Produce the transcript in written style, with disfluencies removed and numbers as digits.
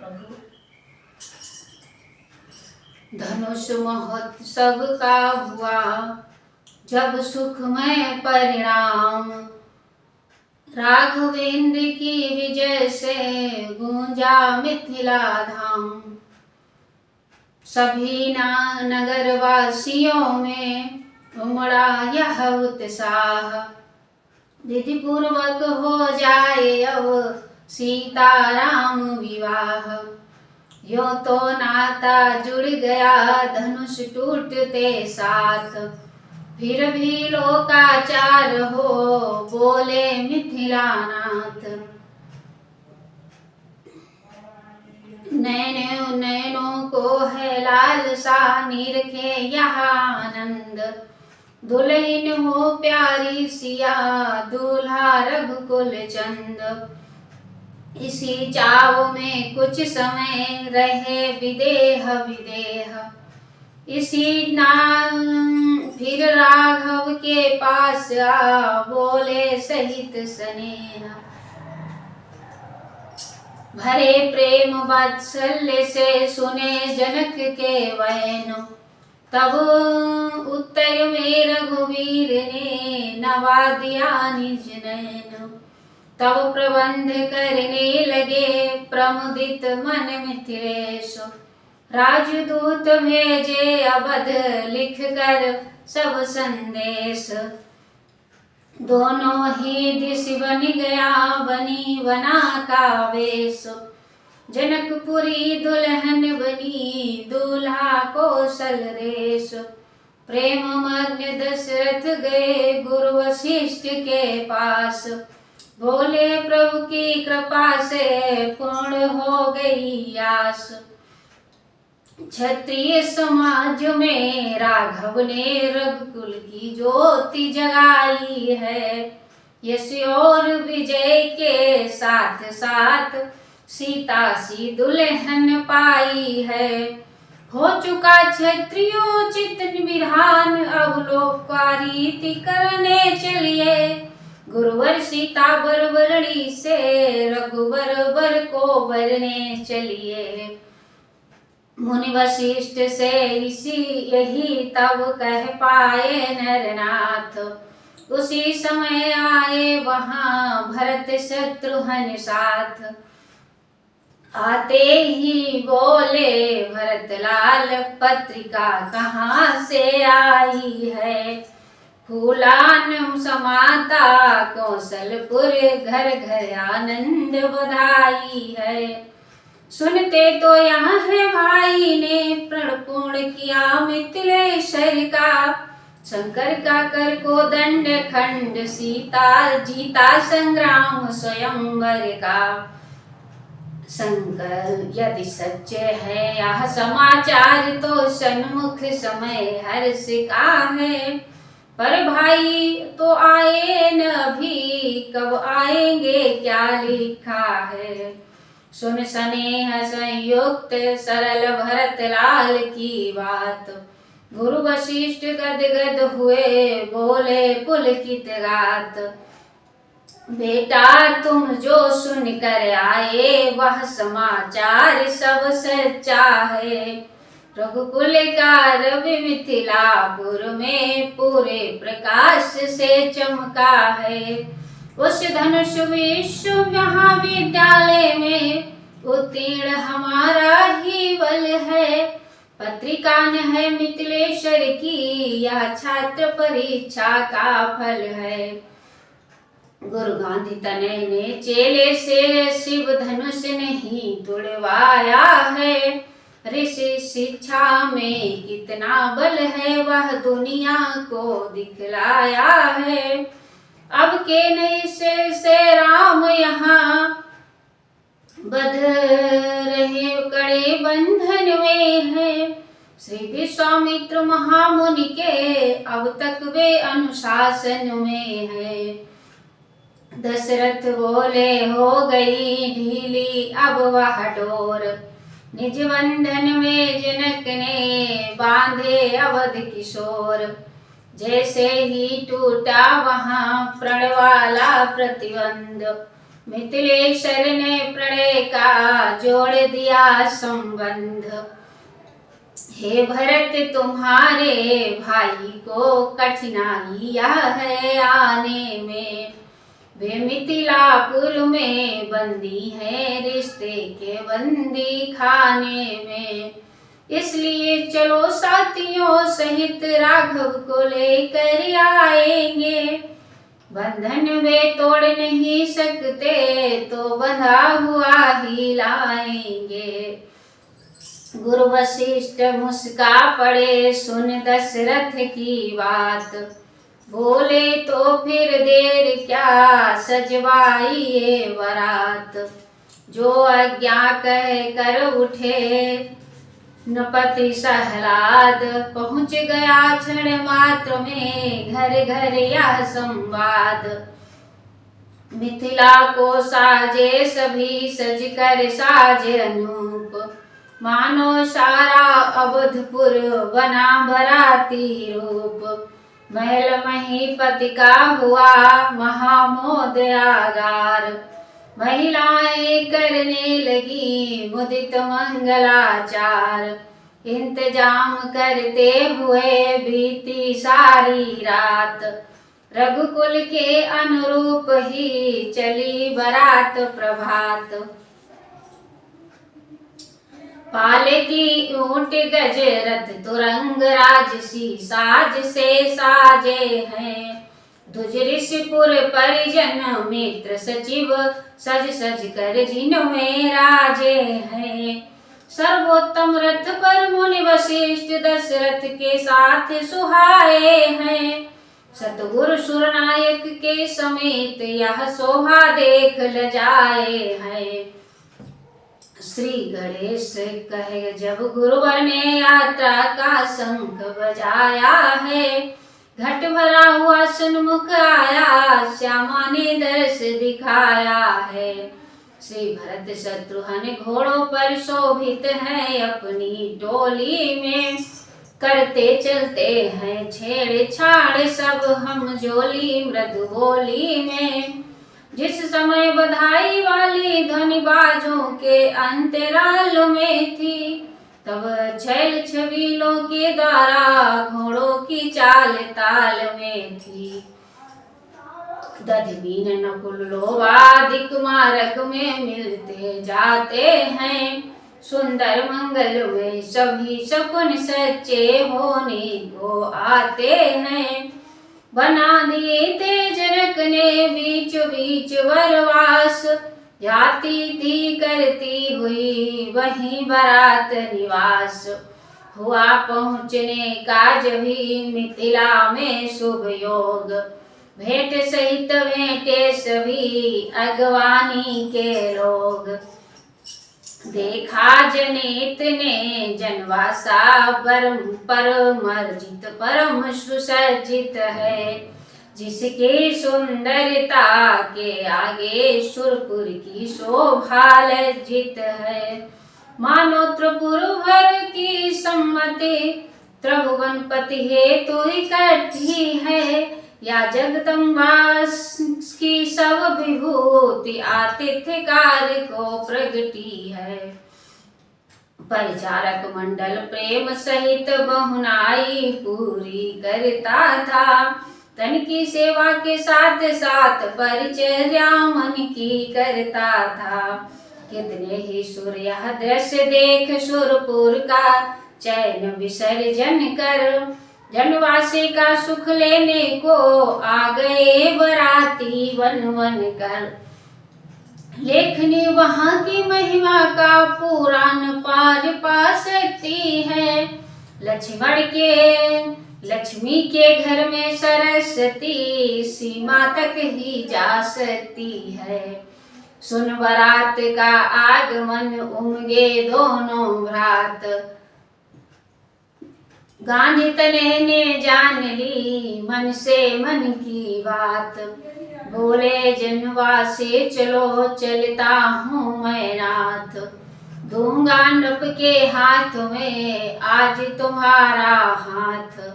प्रभु। धनुष महोत्सव का हुआ जब सुखमय परिणाम, राघवेंद्र की विजय से गूंजा मिथिला धाम। सभी नगर वासियों में उमड़ा यह उत्साह, विधि पूर्वक हो जाए अब सीता राम विवाह। यो तो नाता जुड़ गया धनुष टूटते साथ, फिर भी लोकाचार हो बोले मिथिलानाथ। नैनों को है लालसा निरखे यह आनंद, दुल्हन हो प्यारी सिया दूल्हा रघुकुल चंद। इसी चाव में कुछ समय रहे विदेह विदेह, इसी नाम फिर राघव के पास आ बोले सहित स्नेह। भरे प्रेम वात्सल्य से सुने जनक के वैन, तब उत्तर में रघुवीर ने नवा दिया निज नयन। तब प्रबंध करने लगे प्रमुदित मन मिथिलेश, राजदूत भेजे अवध लिख कर सब संदेश। दोनों ही दिश बन गया बनी बना का वेश, जनकपुरी दुल्हन बनी दूल्हा कौशल रेश। प्रेम मग्न दशरथ गए गुरु वशिष्ठ के पास, बोले प्रभु की कृपा से पूर्ण हो गई आस। क्षत्रिय समाज में राघव ने रघुकुल की ज्योति जगाई है, यश और विजय के साथ साथ सीता सी दुल्हन पाई है। हो चुका क्षत्रियोचित विधान, अब लोक का रीति करने चलिए। गुरुवर सीता बर बरणी से रघुवर बर को बरने चलिए। मुनि वशिष्ठ से इसी यही तब कह पाए नरनाथ, उसी समय आए वहां भरत शत्रुघ्न साथ। आते ही बोले भरत लाल पत्रिका कहाँ से आई है, फूलान समाता कौशलपुर घर घर आनंद बधाई है। सुनते तो यहाँ है भाई ने प्रण पूर्ण किया मिथिलेश्वर का, शंकर का कर को दंड खंड सीता जीता संग्राम स्वयंवर का। शंकर यदि सच्चे है यह समाचार तो सन्मुख समय हर्ष का है, पर भाई तो आए न अभी कब आएंगे क्या लिखा है। सुन स्नेह संयुक्त सरल भरत लाल की बात, गुरु वशिष्ठ गद गद हुए बोले पुलकित गात। बेटा तुम जो सुन कर आए वह समाचार सब सच्चा है, रघुकुल का रवि मिथिलापुर में पूरे प्रकाश से चमका है। उस धनुष विश्व महाविद्यालय में उत्तीर्ण हमारा ही बल है, पत्रिका न है मिथिलेश्वर की यह छात्र परीक्षा का फल है। गुरु गांधी तनय ने चेले से शिव धनुष नहीं तुड़वाया है, ऋषि शिक्षा में कितना बल है वह दुनिया को दिखलाया है। अब के नई से राम यहाँ बध रहे कड़े बंधन में है, श्री विश्वामित्र महामुनि के अब तक वे अनुशासन में है। दशरथ बोले हो गई ढीली अब वह डोर, निज बंधन में जनक ने बांधे अवध किशोर। जैसे ही टूटा वहां प्रण वाला प्रतिबंध, मिथिलेश्वर ने प्रणय का जोड़ दिया संबंध। हे भरत तुम्हारे भाई को कठिनाइयां है आने में, वे मिथिलापुर में बंदी हैं रिश्ते के बंदी खाने में। इसलिए चलो साथियों सहित राघव को लेकर आएंगे, बंधन वे तोड़ नहीं सकते तो बंधा हुआ ही लाएंगे। गुरु वशिष्ठ मुस्का पड़े सुन दशरथ की बात, बोले तो फिर देर क्या सजवाइए बारात। जो आज्ञा कह कर उठे नपति सहलाद, पहुँच गया क्षण मात्र में घर घर यह संवाद। मिथिला को साजे सभी सज कर साजे अनूप, मानो सारा अवधपुर बना बराती रूप। महल महीपति का हुआ महामोद आगार, महिलाएं करने लगी मुदित मंगलाचार। इंतजाम करते हुए बीती सारी रात, रघुकुल के अनुरूप ही चली बारात प्रभात। पालकी ऊंट गज रथ तुरंग राजसी साज से साजे हैं, ध्वज ऋषिपुर परिजन मित्र सचिव सज सज कर जिनमें राजे हैं। सर्वोत्तम रथ पर मुनि वशिष्ठ दशरथ के साथ सुहाए हैं, सतगुरु सुरनायक के समेत यह शोभा देख लजाए हैं। श्री गणेश कहे जब गुरुवर ने यात्रा का शंख बजाया है, घट भरा हुआ सन्मुख आया श्यामा ने दर्श दिखाया है। श्री भरत शत्रुघ्न घोड़ों पर शोभित हैं अपनी टोली में, करते चलते हैं छेड़छाड़ सब हम जोली मृदु बोली में। जिस समय बधाई वाली ध्वनि बाजों के अंतराल में थी, तब छैल छबीलों के द्वारा घोड़ों की चाल ताल में थी। दधमीन नकुल लोवादिक मार्ग में मिलते जाते हैं, सुंदर मंगल में सभी शकुन सच्चे होने को आते हैं। बना दिए थे जनक ने बीच बीच वरवास, जाती थी करती हुई वहीं बारात निवास। हुआ पहुँचने का जभी मिथिला में शुभ योग, भेंट सहित भेंटे सभी अगवानी के लोग। देखा जनित ने जनवासा परमर्जित परम सुसज्जित है, जिसकी सुंदरता के आगे सुरपुर की शोभा लज्जित है। मानो त्रिपुर भर की सम्मति त्रिभुवनपति हेतु इकट्ठी है, या जगदम्बा की सब विभूति आतिथ्य कार्य को प्रगटी है। परिचारक मंडल प्रेम सहित बहुनाई पूरी करता था, तन की सेवा के साथ साथ परिचर्या मन की करता था। कितने ही सुर यह दृश्य देख सुरपुर का चैन विसर्जन कर, जनवासी का सुख लेने को आ गए बराती वन वन कर। लेखनी वहाँ की महिमा का पुराण पार पा सकती है, लक्ष्मी के घर में सरस्वती सीमा तक ही जा सकती है। सुन बारात का आगमन उमगे दोनों भ्रात, गांधी तने ने जान ली मन से मन की बात। बोले जनवासी चलो चलता हूँ मैं नाथ, दूंगा नृप के हाथ में आज तुम्हारा हाथ।